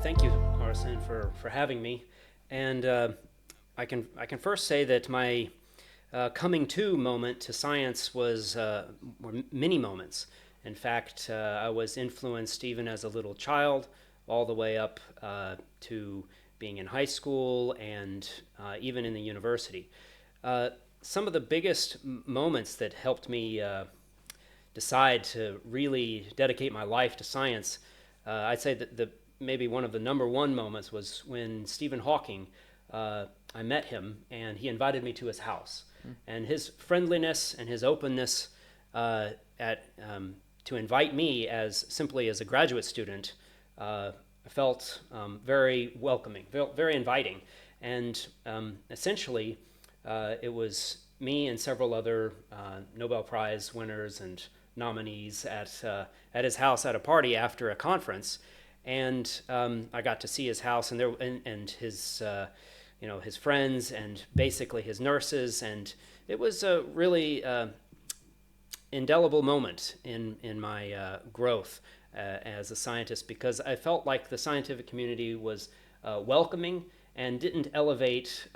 Thank you, Arsen, for having me. And I can first say that my coming to moment to science were many moments. In fact, I was influenced even as a little child, all the way up to being in high school and even in the university. Some of the biggest moments that helped me decide to really dedicate my life to science, I'd say that maybe one of the number one moments was when Stephen Hawking, I met him and he invited me to his house. And his friendliness and his openness to invite me as simply as a graduate student felt very welcoming, very inviting. And essentially, it was me and several other Nobel Prize winners and nominees at his house at a party after a conference, and I got to see his house and his his friends and basically his nurses, and it was a really indelible moment in my growth as a scientist, because I felt like the scientific community was welcoming and didn't elevate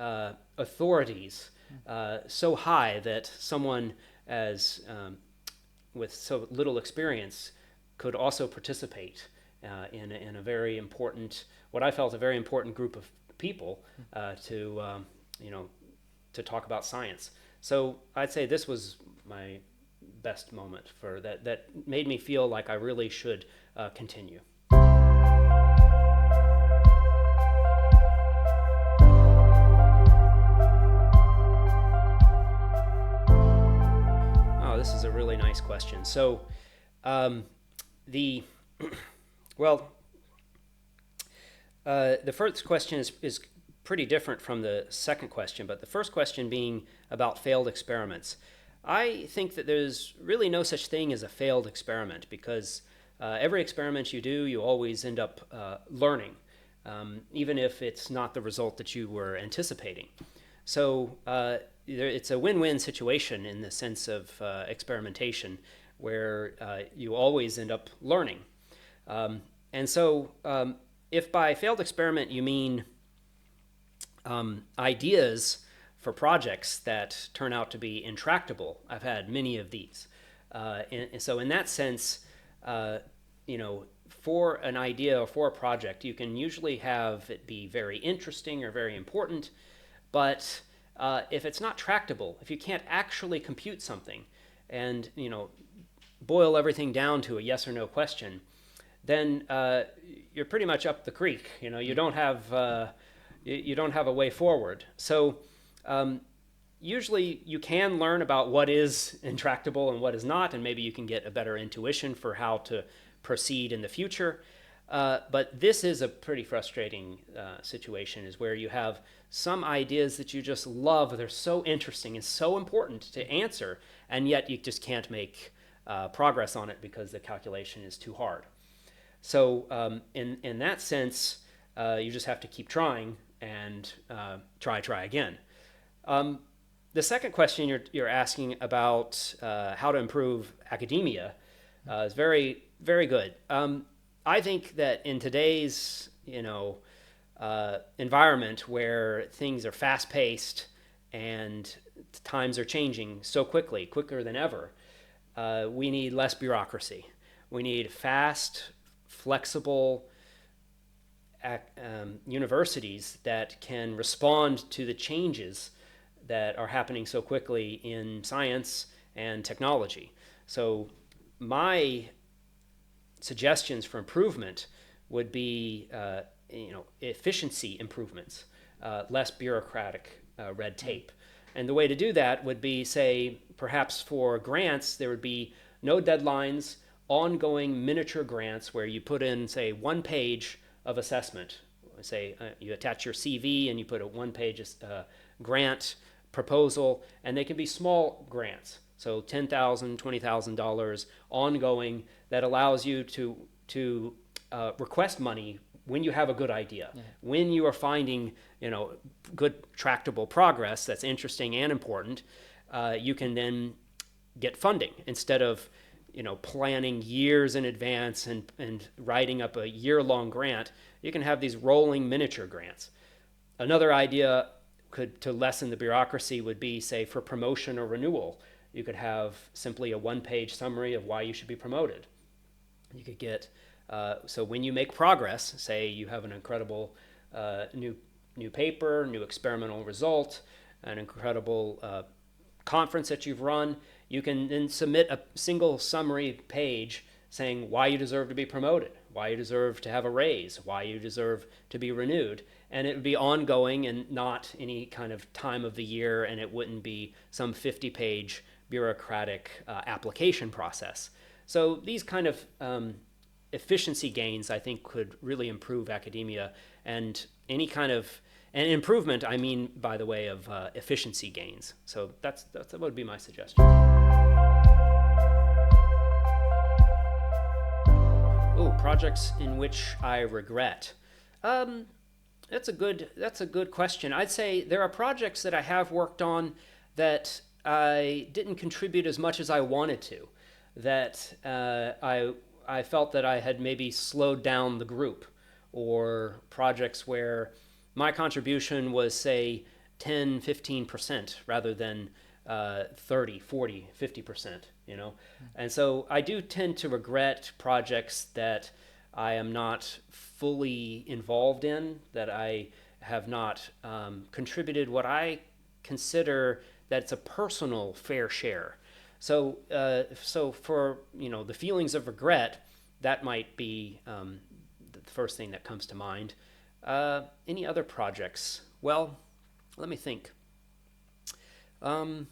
authorities so high that someone as with so little experience could also participate in a very important, what I felt a very important group of people to talk about science. So I'd say this was my best moment for that. That made me feel like I really should continue. Oh, this is a really nice question. So, the well, the first question is pretty different from the second question, but the first question being about failed experiments. I think that there's really no such thing as a failed experiment, because every experiment you do, you always end up learning, even if it's not the result that you were anticipating. So it's a win-win situation in the sense of experimentation, where you always end up learning. And so if by failed experiment you mean ideas for projects that turn out to be intractable, I've had many of these. And so in that sense, for an idea or for a project, you can usually have it be very interesting or very important, but if it's not tractable, if you can't actually compute something and, boil everything down to a yes or no question, then you're pretty much up the creek. You don't have a way forward. So usually you can learn about what is intractable and what is not, and maybe you can get a better intuition for how to proceed in the future. But this is a pretty frustrating situation, is where you have some ideas that you just love. They're so interesting and so important to answer, and yet you just can't make progress on it because the calculation is too hard. So in that sense, you just have to keep trying and try again. The second question you're asking about how to improve academia is very, very good. I think that in today's environment, where things are fast-paced and times are changing so quicker than ever, we need less bureaucracy. We need fast, flexible universities that can respond to the changes that are happening so quickly in science and technology. So my suggestions for improvement would be efficiency improvements, less bureaucratic red tape. And the way to do that would be, say, perhaps for grants, there would be no deadlines, ongoing miniature grants where you put in, say, 1 page of assessment. Say you attach your CV and you put a 1-page grant proposal, and they can be small grants. So $10,000, $20,000 ongoing, that allows you to request money when you have a good idea, when you are finding good tractable progress that's interesting and important. You can then get funding instead of planning years in advance and writing up a year-long grant, you can have these rolling miniature grants. Another idea to lessen the bureaucracy would be, say, for promotion or renewal. You could have simply a one-page summary of why you should be promoted. You could get, so when you make progress, say you have an incredible new paper, new experimental result, an incredible conference that you've run, you can then submit a single summary page saying why you deserve to be promoted, why you deserve to have a raise, why you deserve to be renewed. And it would be ongoing and not any kind of time of the year, and it wouldn't be some 50-page bureaucratic application process. So these kind of efficiency gains, I think, could really improve academia. And any kind of and improvement, I mean, by the way, of efficiency gains. So that would be my suggestion. Oh, projects in which I regret. That's a good question. I'd say there are projects that I have worked on that I didn't contribute as much as I wanted to, that I felt that I had maybe slowed down the group, or projects where my contribution was, say, 10, 15% rather than 30, 40, 50%, And so I do tend to regret projects that I am not fully involved in, that I have not contributed what I consider that it's a personal fair share. So for the feelings of regret, that might be the first thing that comes to mind. Any other projects? Well, let me think. No,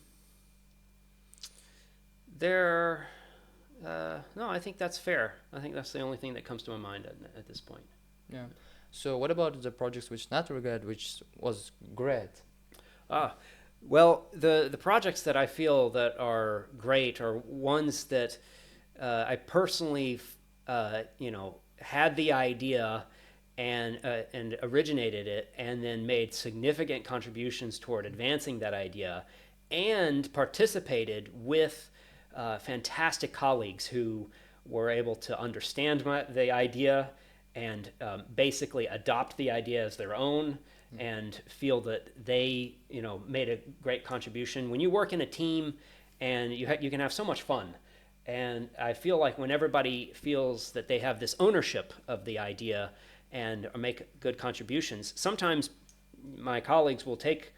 I think that's fair. I think that's the only thing that comes to my mind at this point. Yeah. So what about the projects which not regret, which was great? Well, the projects that I feel that are great are ones that I personally, had the idea and originated it, and then made significant contributions toward advancing that idea, and participated with fantastic colleagues who were able to understand the idea and basically adopt the idea as their own, and feel that they made a great contribution. When you work in a team, and you can have so much fun, and I feel like when everybody feels that they have this ownership of the idea and make good contributions, sometimes my colleagues will take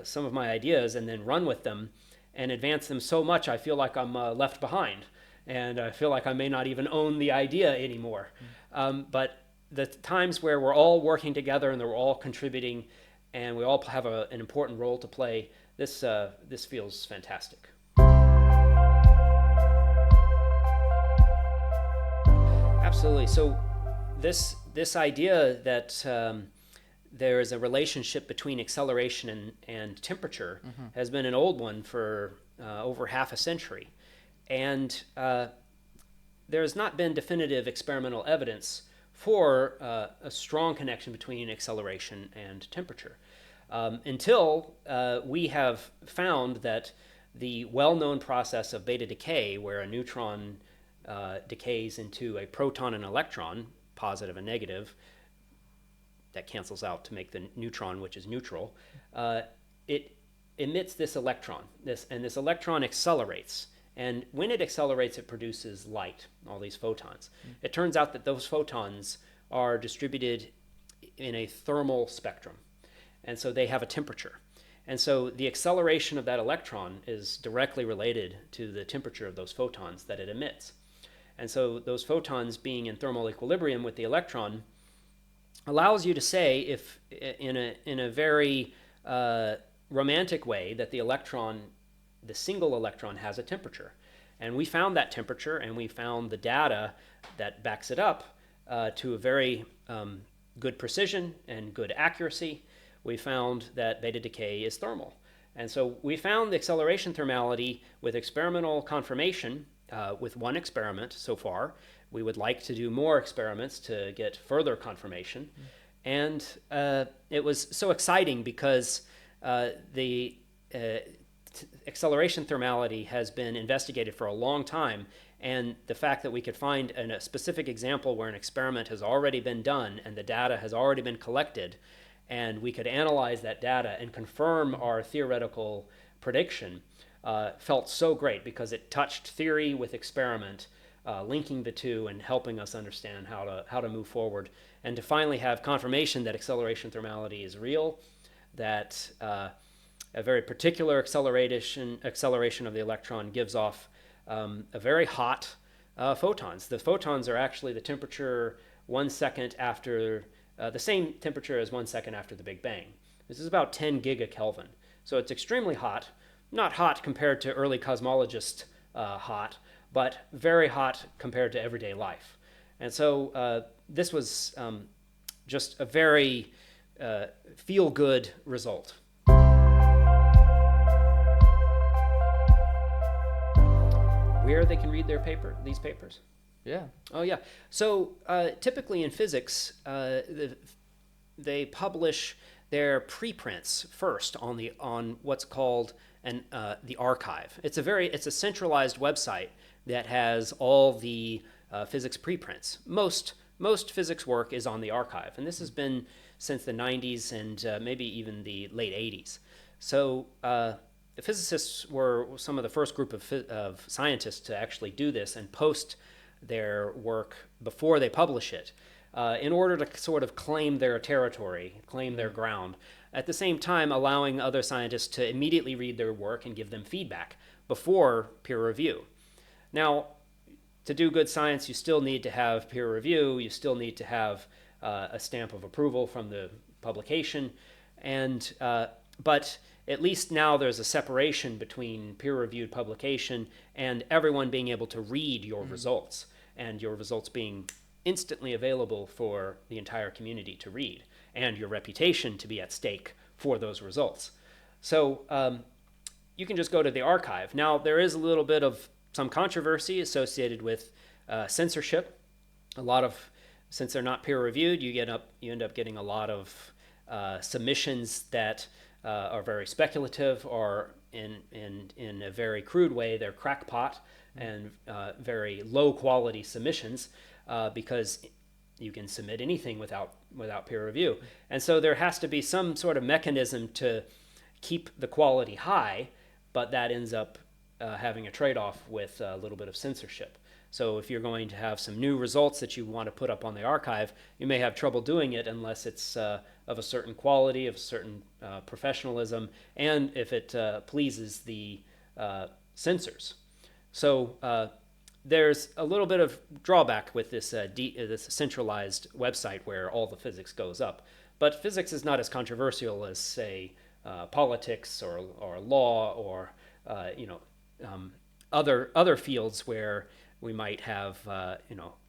some of my ideas and then run with them and advance them so much I feel like I'm left behind, and I feel like I may not even own the idea anymore. But the times where we're all working together and we're all contributing and we all have an important role to play, this feels fantastic. Absolutely. So this idea that there is a relationship between acceleration and temperature has been an old one for over half a century. And there has not been definitive experimental evidence for a strong connection between acceleration and temperature until we have found that the well-known process of beta decay, where a neutron decays into a proton and electron, positive and negative, that cancels out to make the neutron, which is neutral, it emits this electron, and this electron accelerates. And when it accelerates, it produces light, all these photons. It turns out that those photons are distributed in a thermal spectrum, and so they have a temperature. And so the acceleration of that electron is directly related to the temperature of those photons that it emits. And so those photons being in thermal equilibrium with the electron allows you to say, if in a very romantic way, that the single electron has a temperature. And we found that temperature, and we found the data that backs it up to a very good precision and good accuracy. We found that beta decay is thermal. And so we found the acceleration thermality with experimental confirmation with one experiment so far. We would like to do more experiments to get further confirmation. And it was so exciting because the acceleration thermality has been investigated for a long time, And the fact that we could find a specific example where an experiment has already been done and the data has already been collected, and we could analyze that data and confirm our theoretical prediction, felt so great because it touched theory with experiment, linking the two and helping us understand how to move forward, and to finally have confirmation that acceleration thermality is real, that a very particular acceleration of the electron gives off a very hot photons. The photons are actually the temperature 1 second after, the same temperature as 1 second after the Big Bang. This is about 10 gigakelvin. So it's extremely hot, not hot compared to early cosmologist hot, but very hot compared to everyday life. And so this was just a very feel-good result. Where they can read these papers? Yeah. Oh, yeah. So typically in physics, they publish their preprints first on what's called the archive. It's a centralized website that has all the physics preprints. Most physics work is on the archive, and this has been since the 90s and maybe even the late 80s. So the physicists were some of the first group of scientists to actually do this and post their work before they publish it, in order to sort of claim their territory, claim their ground, at the same time allowing other scientists to immediately read their work and give them feedback before peer review. Now, to do good science, you still need to have peer review, you still need to have a stamp of approval from the publication, but at least now there's a separation between peer-reviewed publication and everyone being able to read your results, and your results being instantly available for the entire community to read, and your reputation to be at stake for those results. So you can just go to the archive. Now, there is a little bit of some controversy associated with censorship. Since they're not peer-reviewed, you end up getting a lot of submissions that are very speculative, or in a very crude way, they're crackpot and very low-quality submissions, because you can submit anything without peer review. And so there has to be some sort of mechanism to keep the quality high, but that ends up having a trade-off with a little bit of censorship. So if you're going to have some new results that you want to put up on the archive, you may have trouble doing it unless it's of a certain quality, of a certain professionalism, and if it pleases the censors. So there's a little bit of drawback with this centralized website where all the physics goes up. But physics is not as controversial as, say, politics or law or other fields where we might have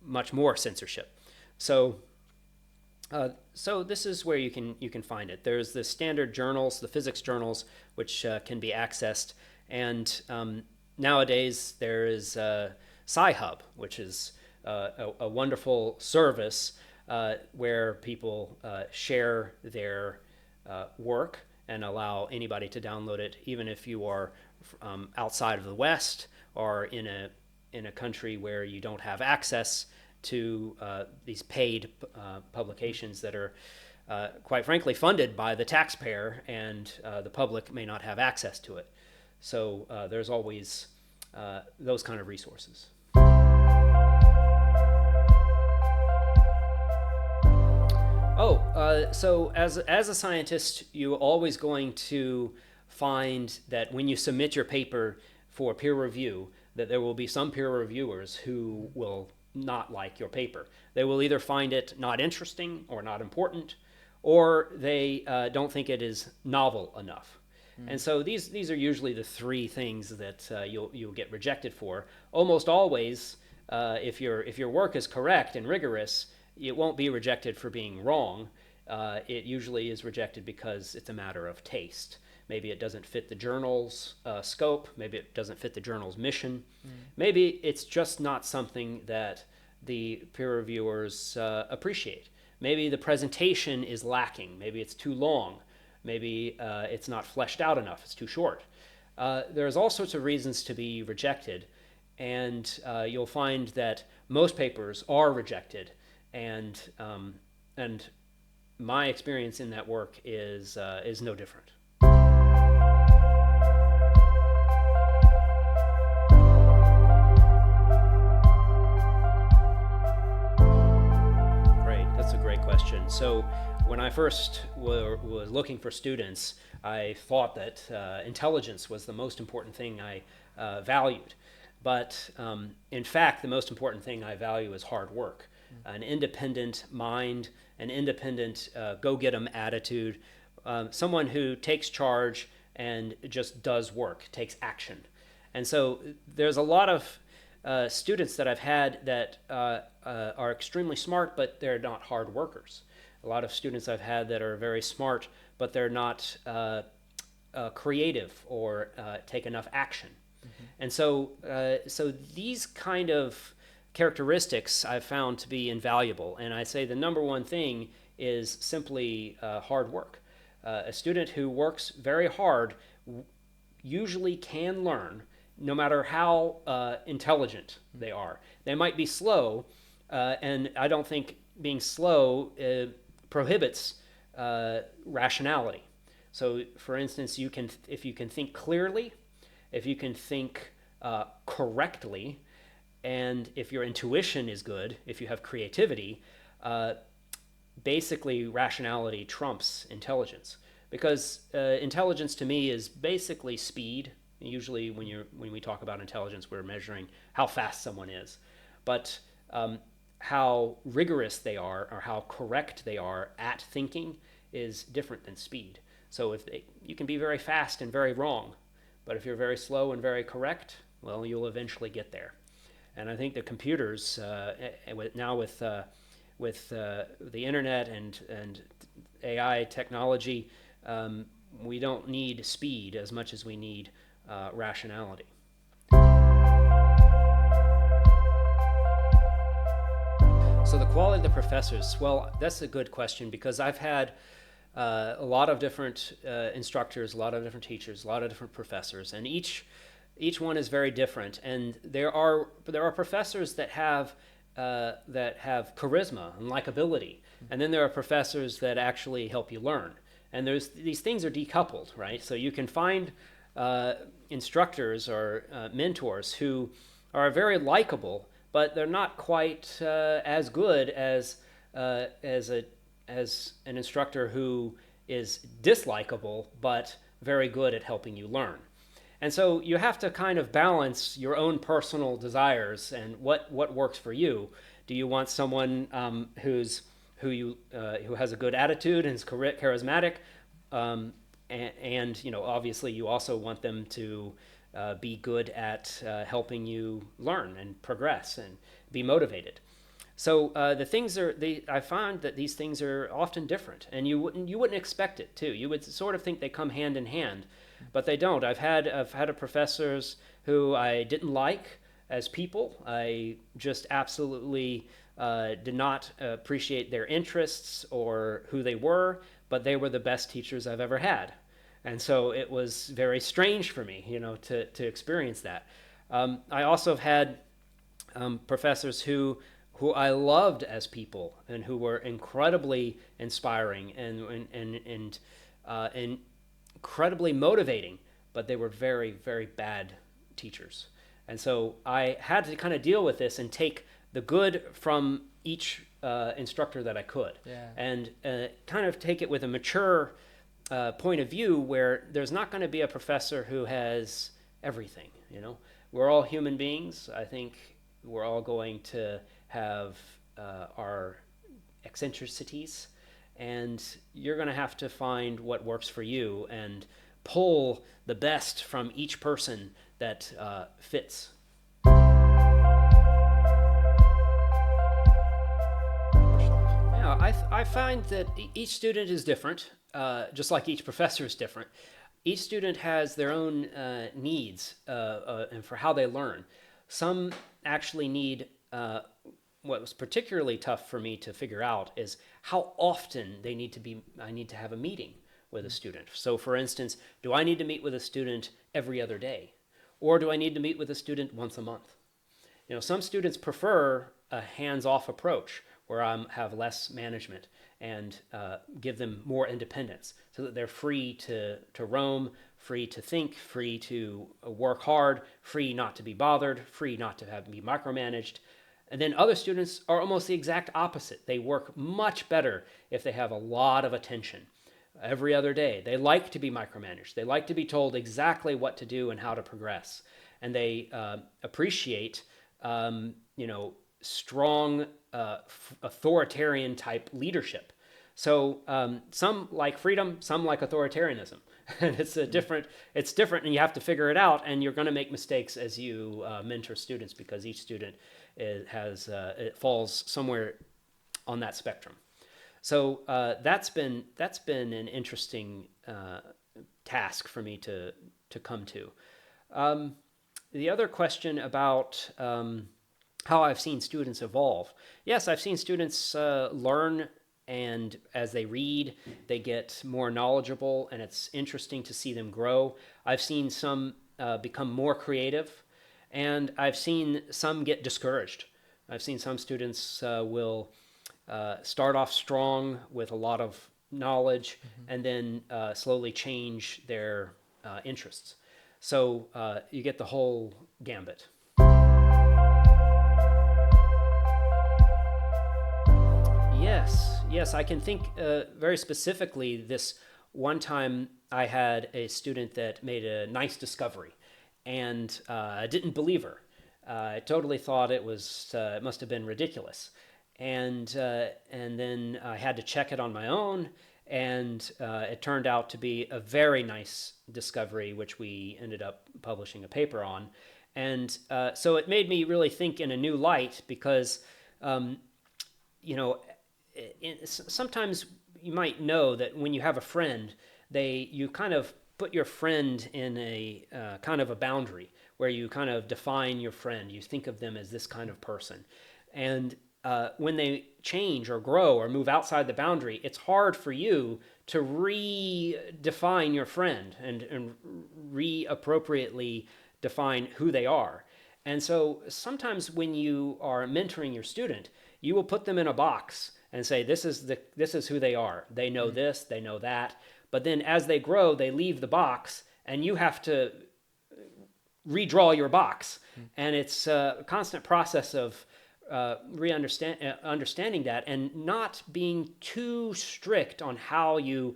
much more censorship. So this is where you can find it. There's the standard journals, the physics journals, which can be accessed, and nowadays there is Sci-Hub, which is a wonderful service where people share their work and allow anybody to download it, even if you are outside of the West or in a country where you don't have access to these paid publications that are quite frankly funded by the taxpayer, and the public may not have access to it. So there's always those kind of resources. So as a scientist, you're always going to find that when you submit your paper for peer review, that there will be some peer reviewers who will not like your paper. They will either find it not interesting or not important, or they don't think it is novel enough. And so these are usually the three things that you'll get rejected for. Almost always, if your work is correct and rigorous, it won't be rejected for being wrong. It usually is rejected because it's a matter of taste. Maybe it doesn't fit the journal's scope. Maybe it doesn't fit the journal's mission. Maybe it's just not something that the peer reviewers appreciate. Maybe the presentation is lacking. Maybe it's too long. Maybe it's not fleshed out enough. It's too short. There's all sorts of reasons to be rejected. and you'll find that most papers are rejected, and my experience in that work is no different. Great, that's a great question. So when I first was looking for students, I thought that intelligence was the most important thing I valued. But in fact, the most important thing I value is hard work, an independent mind, an independent go-get-em attitude, someone who takes charge and just does work, takes action. And so there's a lot of students that I've had that are extremely smart, but they're not hard workers. A lot of students I've had that are very smart, but they're not creative or take enough action. And so these kind of characteristics I've found to be invaluable. And I say the number one thing is simply hard work. A student who works very hard usually can learn, no matter how intelligent they are. They might be slow, and I don't think being slow prohibits rationality. So, for instance, if you can think clearly, if you can think correctly, and if your intuition is good, if you have creativity, basically rationality trumps intelligence. Because intelligence to me is basically speed. Usually when we talk about intelligence, we're measuring how fast someone is. But how rigorous they are or how correct they are at thinking is different than speed. So you can be very fast and very wrong, but if you're very slow and very correct, well, you'll eventually get there. And I think the computers now with the internet and AI technology, we don't need speed as much as we need rationality. So the quality of the professors, well, that's a good question because I've had a lot of different instructors, a lot of different teachers, a lot of different professors, and each one is very different. And there are professors that have charisma and likability, and then there are professors that actually help you learn. And these things are decoupled, right? So you can find instructors or mentors who are very likable, but they're not quite as good as an instructor who is dislikable but very good at helping you learn. And so you have to kind of balance your own personal desires and what works for you. Do you want someone who has a good attitude and is charismatic, and obviously you also want them to be good at helping you learn and progress and be motivated. So I find that these things are often different, and you wouldn't expect it too. You would sort of think they come hand in hand, but they don't. I've had professors who I didn't like as people. I just absolutely did not appreciate their interests or who they were, but they were the best teachers I've ever had. And so it was very strange for me, to experience that. I also have had professors who I loved as people and who were incredibly inspiring and incredibly motivating, but they were very, very bad teachers. And so I had to kind of deal with this and take the good from each instructor that I could, and kind of take it with a mature point of view where there's not going to be a professor who has everything. We're all human beings. I think we're all going to have our eccentricities, and you're going to have to find what works for you and pull the best from each person that fits. Yeah, I find that each student is different, just like each professor is different. Each student has their own needs and for how they learn. Some actually need what was particularly tough for me to figure out is how often I need to have a meeting with a student. So for instance, do I need to meet with a student every other day? Or do I need to meet with a student once a month? Some students prefer a hands-off approach where I have less management and give them more independence so that they're free to roam, free to think, free to work hard, free not to be bothered, free not to be micromanaged. And then other students are almost the exact opposite. They work much better if they have a lot of attention every other day. They like to be micromanaged. They like to be told exactly what to do and how to progress. And they appreciate, strong authoritarian type leadership. So some like freedom, some like authoritarianism. And it's different, and you have to figure it out, and you're going to make mistakes as you mentor students because each student it falls somewhere on that spectrum. So that's been an interesting task for me to come to. The other question about how I've seen students evolve. Yes, I've seen students learn, and as they read, they get more knowledgeable, and it's interesting to see them grow. I've seen some become more creative, and I've seen some get discouraged. I've seen some students will start off strong with a lot of knowledge, and then slowly change their interests. So you get the whole gambit. Yes, I can think very specifically. This one time I had a student that made a nice discovery, and I didn't believe her. I totally thought it must have been ridiculous, and then I had to check it on my own, and it turned out to be a very nice discovery, which we ended up publishing a paper on, and so it made me really think in a new light because, sometimes you might know that when you have a friend, you kind of put your friend in a kind of a boundary where you kind of define your friend. You think of them as this kind of person. And when they change or grow or move outside the boundary, it's hard for you to redefine your friend and reappropriately define who they are. And so sometimes when you are mentoring your student, you will put them in a box and say, this is who they are. They know this, they know that. But then as they grow, they leave the box, and you have to redraw your box. And it's a constant process of understanding that and not being too strict on how you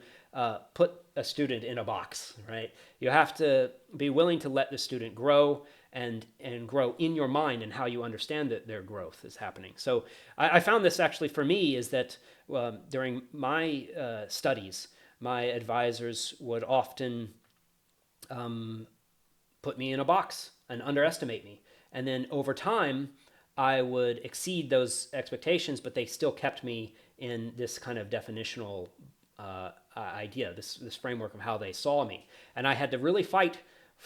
put a student in a box, right? You have to be willing to let the student grow and grow in your mind and how you understand that their growth is happening. So I found this actually for me is that during my studies, my advisors would often put me in a box and underestimate me. And then over time, I would exceed those expectations, but they still kept me in this kind of definitional idea, this framework of how they saw me. And I had to really fight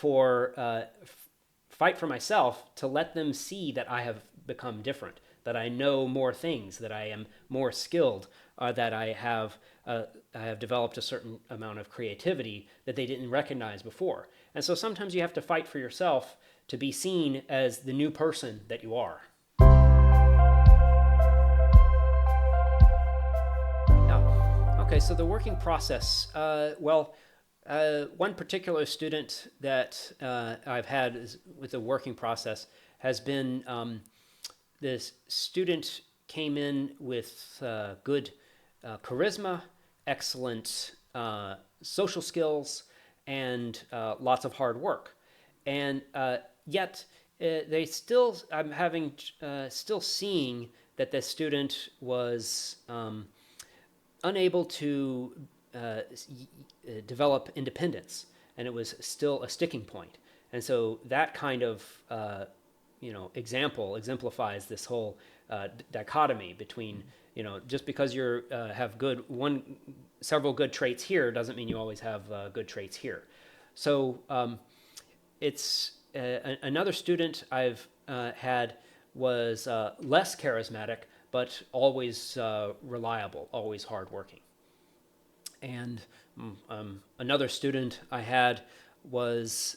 for myself to let them see that I have become different, that I know more things, that I am more skilled, that I have developed a certain amount of creativity that they didn't recognize before. And so sometimes you have to fight for yourself to be seen as the new person that you are. Okay, so the working process. One particular student that I've had with the working process has been this student came in with good charisma, excellent social skills, and lots of hard work. And yet I'm having still seeing that this student was unable to develop independence, and it was still a sticking point. And so that kind of exemplifies this whole dichotomy between just because you have several good traits here doesn't mean you always have good traits here. So it's another student I've had was less charismatic, but always reliable, always hardworking. And another student I had was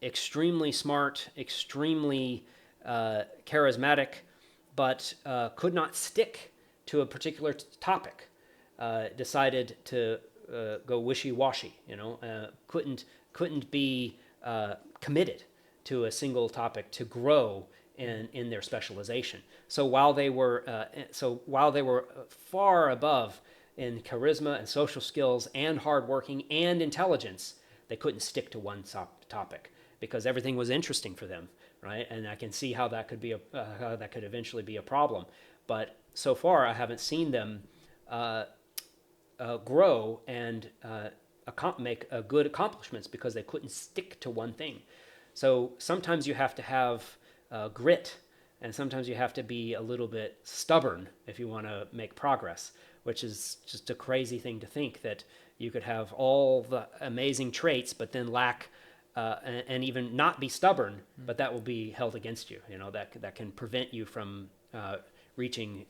extremely smart, extremely charismatic, but could not stick to a particular topic. Decided to go wishy-washy, couldn't be committed to a single topic to grow in their specialization. So while they were far above in charisma and social skills and hardworking and intelligence, they couldn't stick to one topic because everything was interesting for them, right? And I can see how that could eventually be a problem. But so far, I haven't seen them grow and make good accomplishments because they couldn't stick to one thing. So sometimes you have to have grit, and sometimes you have to be a little bit stubborn if you want to make progress, which is just a crazy thing to think that you could have all the amazing traits but then lack and even not be stubborn, but that will be held against you. That can prevent you from reaching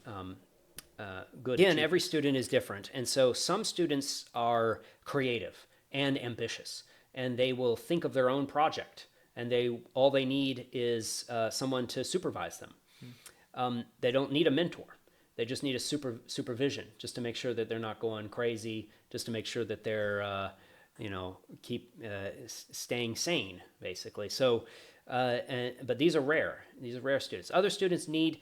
good. Again, every student is different, and so some students are creative and ambitious, and they will think of their own project, and all they need is someone to supervise them. They don't need a mentor. They just need a supervision, just to make sure that they're not going crazy, just to make sure that they're keep staying sane, basically. So, but these are rare. These are rare students. Other students need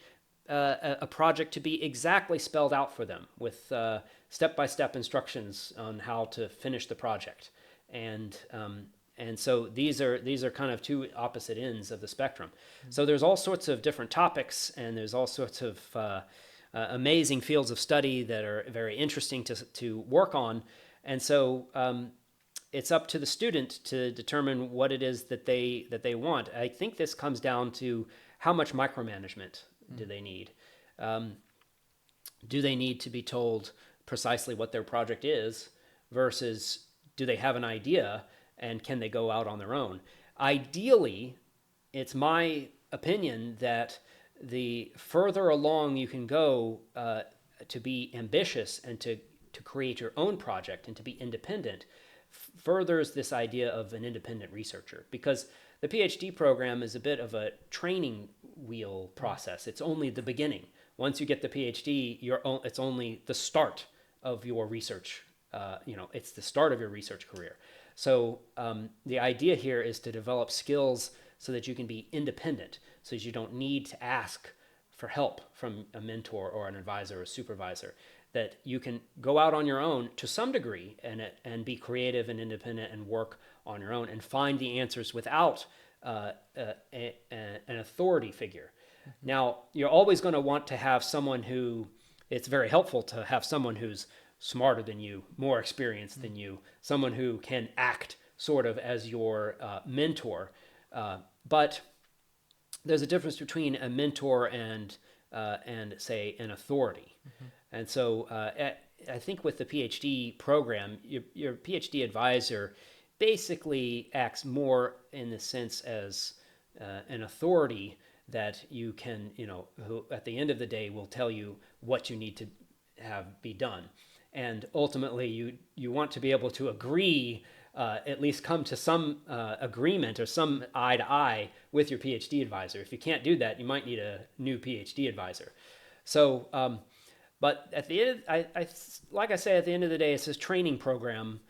a project to be exactly spelled out for them with step-by-step instructions on how to finish the project, and so these are kind of two opposite ends of the spectrum. So there's all sorts of different topics, and there's all sorts of amazing fields of study that are very interesting to work on, and so it's up to the student to determine what it is that they want. I think this comes down to how much micromanagement do they need. Do they need to be told precisely what their project is versus do they have an idea and can they go out on their own? Ideally, it's my opinion that the further along you can go to be ambitious and to create your own project and to be independent furthers this idea of an independent researcher, because the PhD program is a bit of a training wheel process. It's only the beginning. Once you get the PhD, it's only the start of your research. It's the start of your research career. So the idea here is to develop skills so that you can be independent, so that you don't need to ask for help from a mentor or an advisor or supervisor, that you can go out on your own to some degree and be creative and independent and work on your own and find the answers without an authority figure. Now, you're always going to want to have someone it's very helpful to have someone who's smarter than you, more experienced than you, someone who can act sort of as your mentor. But there's a difference between a mentor and say, an authority. And so I think with the PhD program, your PhD advisor basically acts more in the sense as an authority that you can, who at the end of the day will tell you what you need to have be done. And ultimately, you want to be able to agree, at least come to some agreement or some eye to eye with your PhD advisor. If you can't do that, you might need a new PhD advisor. So, but at the end, like I say, at the end of the day, it's this training program.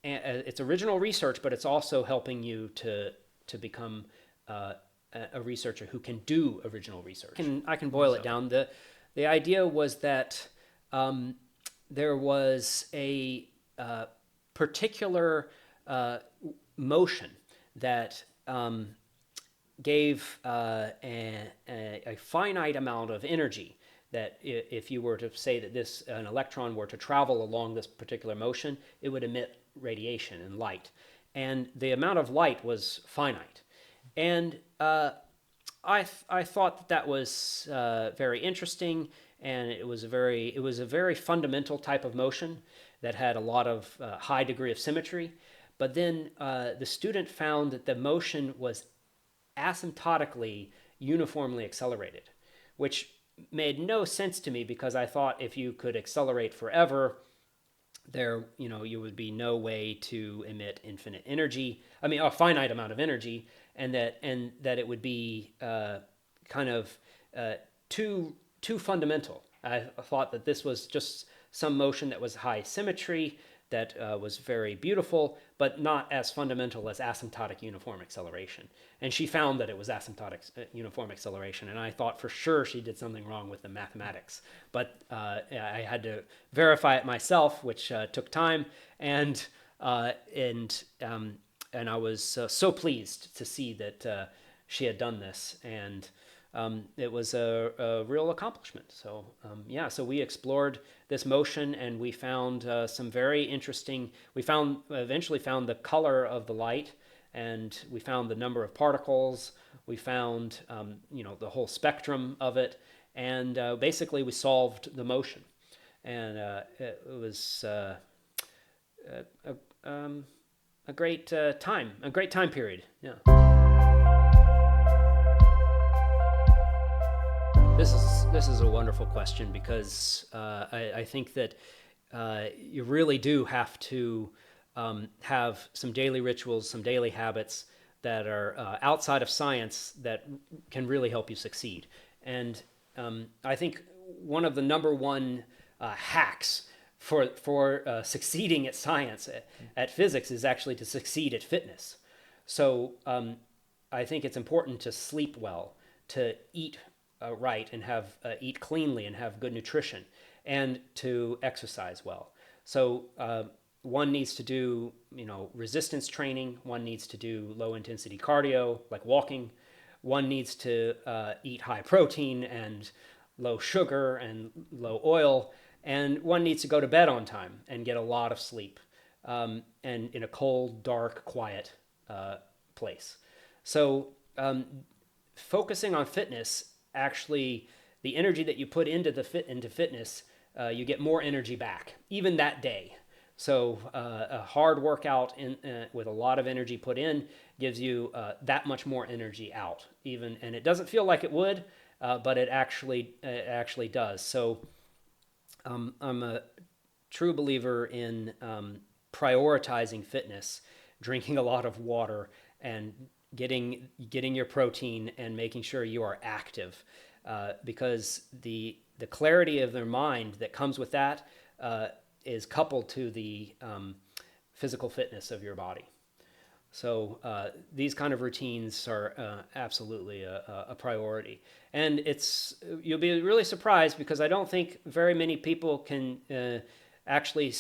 It's original research, but it's also helping you to become a researcher who can do original research. I can boil it down. The idea was that there was a particular motion that gave a finite amount of energy, that if you were to say that an electron were to travel along this particular motion, it would emit radiation and light. And the amount of light was finite. And I thought that was very interesting, and it was a very fundamental type of motion that had a lot of high degree of symmetry. But then the student found that the motion was asymptotically uniformly accelerated, which made no sense to me, because I thought if you could accelerate forever, you would be no way to emit infinite energy. I mean, a finite amount of energy, and that it would be kind of too fundamental. I thought that this was just some motion that was high symmetry, that was very beautiful, but not as fundamental as asymptotic uniform acceleration. And she found that it was asymptotic uniform acceleration, and I thought for sure she did something wrong with the mathematics. But I had to verify it myself, which took time, and uh, and and I was so pleased to see that she had done this, and it was a real accomplishment. So so we explored this motion, and we found some very interesting. We eventually found the color of the light, and we found the number of particles. We found the whole spectrum of it, and basically we solved the motion, and it was a great a great time period. Yeah. This is a wonderful question, because I think that you really do have to have some daily rituals, some daily habits that are outside of science that can really help you succeed. And I think one of the number one hacks for succeeding at science, at physics, is actually to succeed at fitness. So I think it's important to sleep well, to eat right, and eat cleanly and have good nutrition, and to exercise well. So one needs to do resistance training. One needs to do low intensity cardio like walking. One needs to eat high protein and low sugar and low oil, and one needs to go to bed on time and get a lot of sleep, and in a cold, dark, quiet place. So focusing on fitness, actually, the energy that you put into fitness, you get more energy back, even that day. So a hard workout with a lot of energy put in gives you that much more energy out, and it doesn't feel like it would, but it actually does. So I'm a true believer in prioritizing fitness, drinking a lot of water, and getting your protein, and making sure you are active, because the clarity of their mind that comes with that is coupled to the physical fitness of your body. So these kind of routines are absolutely a priority, and you'll be really surprised, because I don't think very many people can actually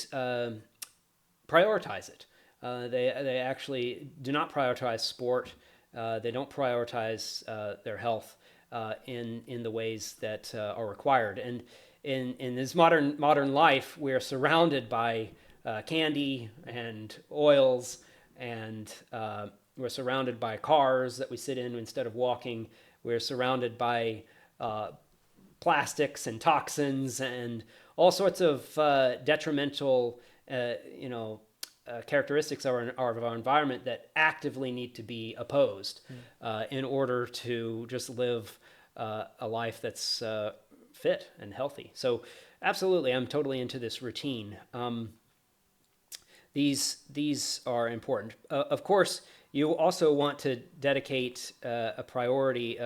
prioritize it. They actually do not prioritize sport. They don't prioritize their health in the ways that are required. And in this modern life, we're surrounded by candy and oils, and we're surrounded by cars that we sit in instead of walking. We're surrounded by plastics and toxins and all sorts of detrimental, characteristics of our environment that actively need to be opposed in order to just live a life that's fit and healthy. So absolutely, I'm totally into this routine. These are important. Of course, you also want to dedicate a priority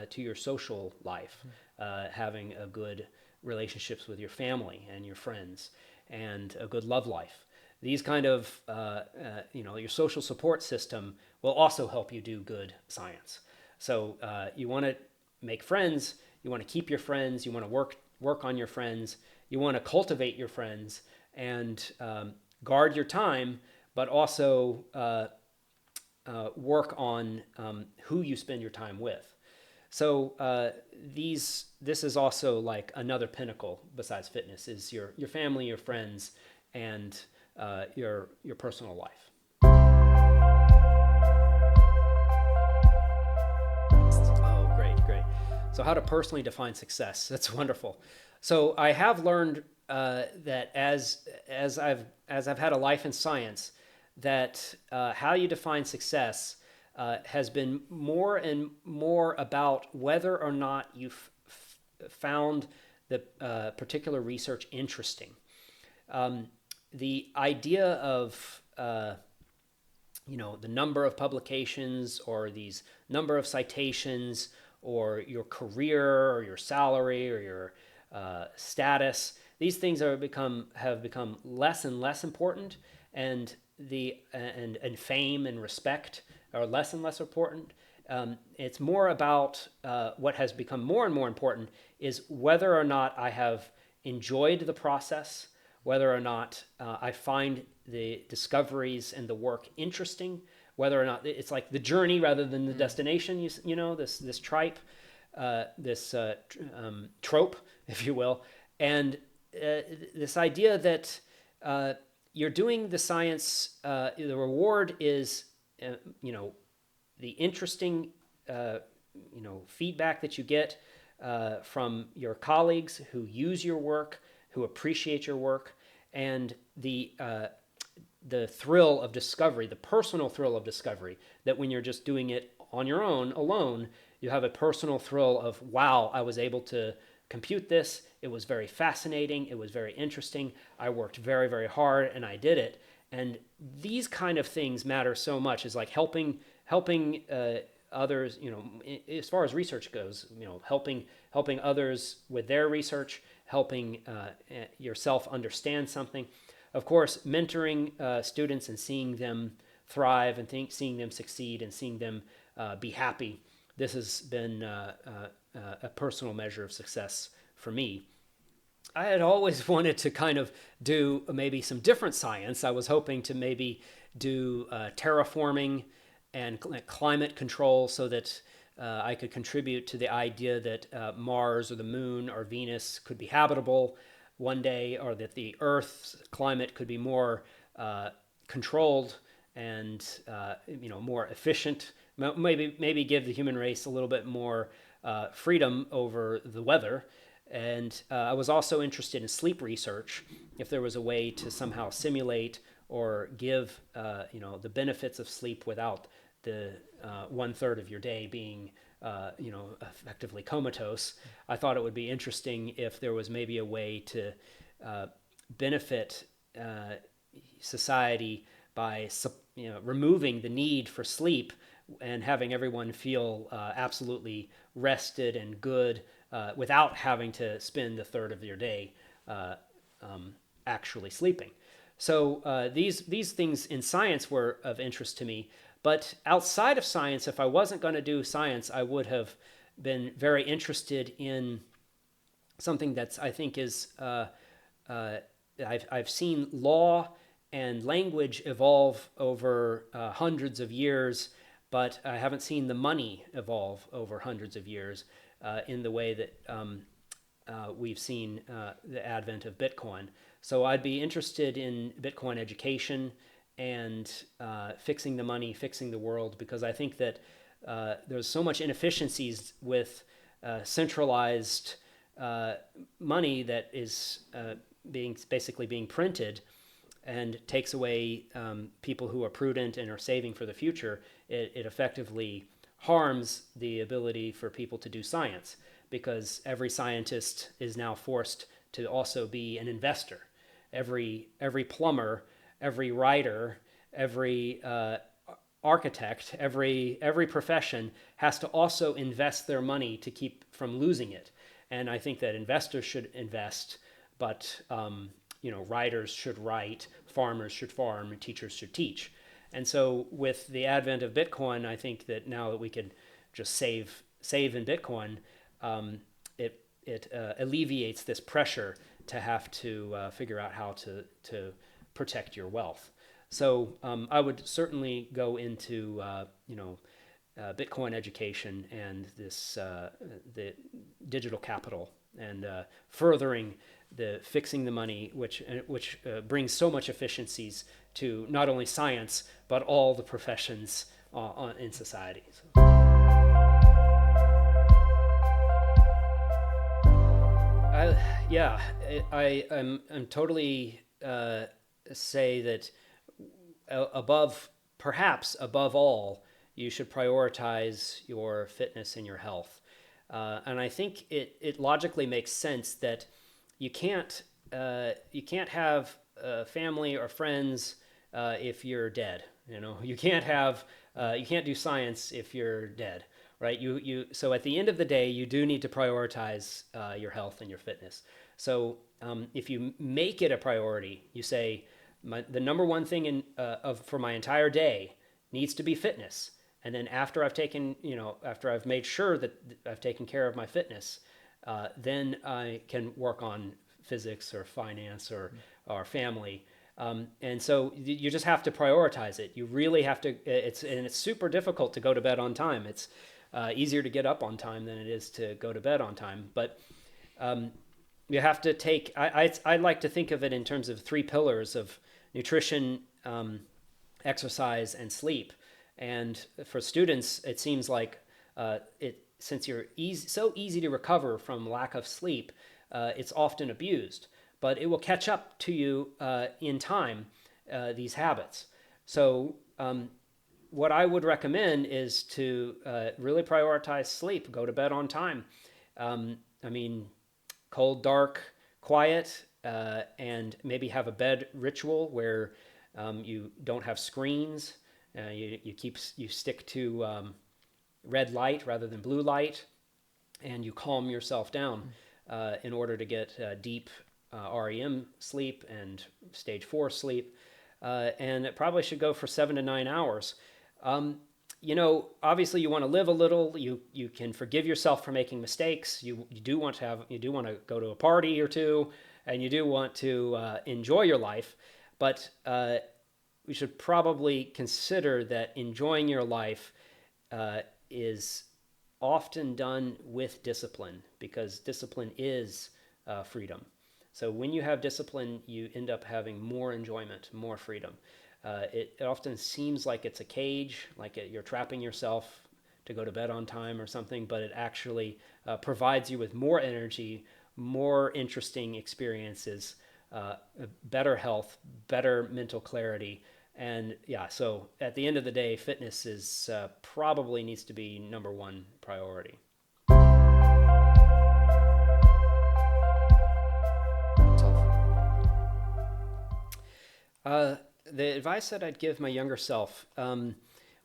to your social life, having a good relationships with your family and your friends, and a good love life. These kind of, your social support system will also help you do good science. So you want to make friends, you want to keep your friends, you want to work on your friends, you want to cultivate your friends, and guard your time, but also work on who you spend your time with. So this is also like another pinnacle besides fitness, is your family, your friends, and your personal life. Oh, great. So how to personally define success? That's wonderful. So I have learned that as I've had a life in science, that how you define success has been more and more about whether or not you've found the particular research interesting. the idea of the number of publications or these number of citations or your career or your salary or your status, these things have become less and less important, and and fame and respect are less and less important. It's more about what has become more and more important is whether or not I have enjoyed the process, whether or not I find the discoveries and the work interesting, whether or not it's like the journey rather than the destination. This tripe, trope, if you will, and this idea that you're doing the science. The reward is, the interesting, feedback that you get from your colleagues who use your work, who appreciate your work, and the thrill of discovery, the personal thrill of discovery, that when you're just doing it on your own, alone, you have a personal thrill of, wow, I was able to compute this. It was very fascinating. It was very interesting. I worked very, very hard and I did it. And these kind of things matter so much, is like helping others, as far as research goes, helping others with their research, helping yourself understand something. Of course, mentoring students and seeing them thrive and seeing them succeed and seeing them be happy. This has been a personal measure of success for me. I had always wanted to kind of do maybe some different science. I was hoping to maybe do terraforming and climate control, so that I could contribute to the idea that Mars or the Moon or Venus could be habitable one day, or that the Earth's climate could be more controlled and more efficient. Maybe give the human race a little bit more freedom over the weather. And I was also interested in sleep research, if there was a way to somehow simulate or give the benefits of sleep without the 1/3 of your day being effectively comatose. I thought it would be interesting if there was maybe a way to benefit society by removing the need for sleep and having everyone feel absolutely rested and good without having to spend a third of your day actually sleeping. So these things in science were of interest to me. But outside of science, if I wasn't going to do science, I would have been very interested in something that's, I think, is I've seen law and language evolve over hundreds of years, but I haven't seen the money evolve over hundreds of years in the way that we've seen the advent of Bitcoin. So I'd be interested in Bitcoin education and fixing the money, fixing the world, because I think that there's so much inefficiencies with centralized money that is basically being printed and takes away people who are prudent and are saving for the future. It effectively harms the ability for people to do science, because every scientist is now forced to also be an investor. Every plumber, every writer, every architect, every profession has to also invest their money to keep from losing it. And I think that investors should invest, but writers should write, farmers should farm, and teachers should teach. And so with the advent of Bitcoin, I think that now that we could just save in Bitcoin, it alleviates this pressure to have to figure out how to protect your wealth. So I would certainly go into Bitcoin education and this the digital capital, and furthering the fixing the money, which brings so much efficiencies to not only science but all the professions in society. So. I'm totally say that perhaps above all, you should prioritize your fitness and your health. And I think it logically makes sense that you can't have family or friends if you're dead. You can't do science if you're dead, right? So at the end of the day, you do need to prioritize your health and your fitness. So if you make it a priority, you say the number one thing for my entire day needs to be fitness. And then after I've made sure that I've taken care of my fitness, then I can work on physics or finance or family. And so you just have to prioritize it. You really have to. It's super difficult to go to bed on time. It's easier to get up on time than it is to go to bed on time. But you have to take. I like to think of it in terms of three pillars of nutrition, exercise, and sleep. And for students, it seems like since you're so easy to recover from lack of sleep, it's often abused. But it will catch up to you in time, these habits. So what I would recommend is to really prioritize sleep, go to bed on time. Cold, dark, quiet, and maybe have a bed ritual where you don't have screens. You stick to red light rather than blue light, and you calm yourself down in order to get deep REM sleep and stage 4 sleep. And it probably should go for 7 to 9 hours. Obviously you want to live a little. You can forgive yourself for making mistakes. You do want to go to a party or two, and you do want to enjoy your life. But we should probably consider that enjoying your life is often done with discipline, because discipline is freedom. So when you have discipline, you end up having more enjoyment, more freedom. It often seems like it's a cage, like you're trapping yourself to go to bed on time or something, but it actually provides you with more energy, more interesting experiences, better health, better mental clarity. And so at the end of the day, fitness is probably needs to be number one priority. The advice that I'd give my younger self,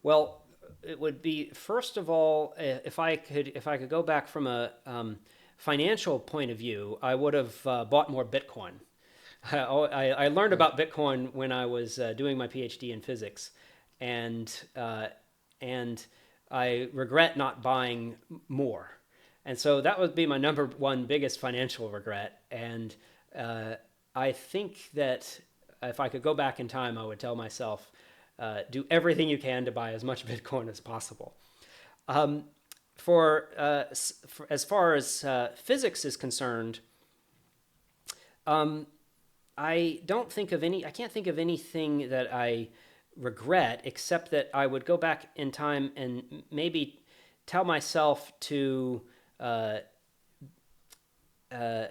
well, it would be, first of all, if I could go back from a financial point of view, I would have bought more Bitcoin. I learned about Bitcoin when I was doing my PhD in physics, and I regret not buying more. And so that would be my number one biggest financial regret. And I think that if I could go back in time, I would tell myself, do everything you can to buy as much Bitcoin as possible. For as far as physics is concerned, I can't think of anything that I regret, except that I would go back in time and maybe tell myself to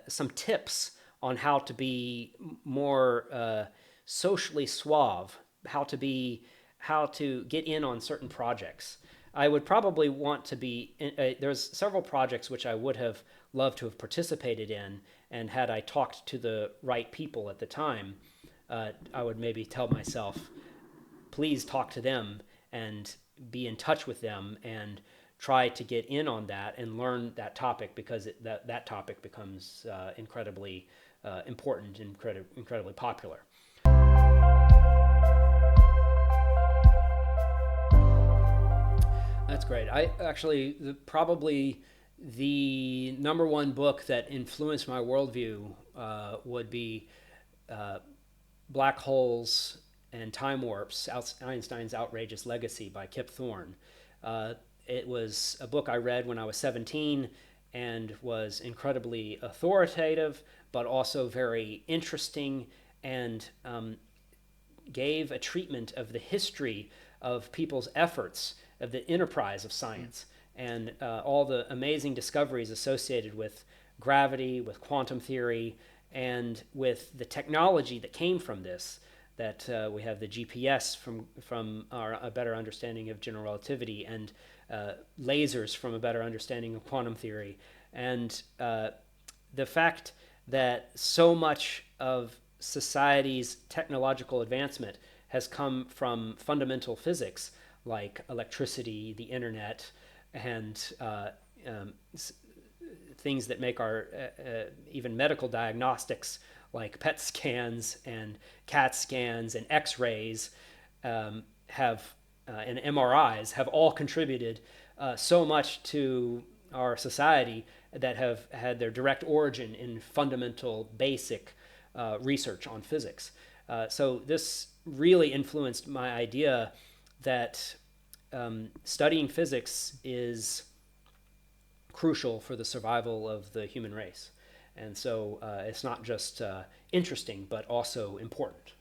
some tips on how to be more socially suave, how to get in on certain projects. I would probably want to be there's several projects which I would have loved to have participated in, and had I talked to the right people at the time, I would maybe tell myself, please talk to them and be in touch with them and try to get in on that and learn that topic, because that topic becomes incredibly important and incredibly popular. That's great. I actually, probably the number one book that influenced my worldview would be Black Holes and Time Warps, Einstein's Outrageous Legacy by Kip Thorne. It was a book I read when I was 17 and was incredibly authoritative, but also very interesting, and gave a treatment of the history of people's efforts, of the enterprise of science, and all the amazing discoveries associated with gravity, with quantum theory, and with the technology that came from this. That we have the GPS from a better understanding of general relativity, and lasers from a better understanding of quantum theory, and the fact that so much of society's technological advancement has come from fundamental physics like electricity, the internet, and things that make our even medical diagnostics like PET scans and CAT scans and X-rays have and MRIs have all contributed so much to our society that have had their direct origin in fundamental, basic research on physics. So this really influenced my idea that studying physics is crucial for the survival of the human race. And so it's not just interesting, but also important.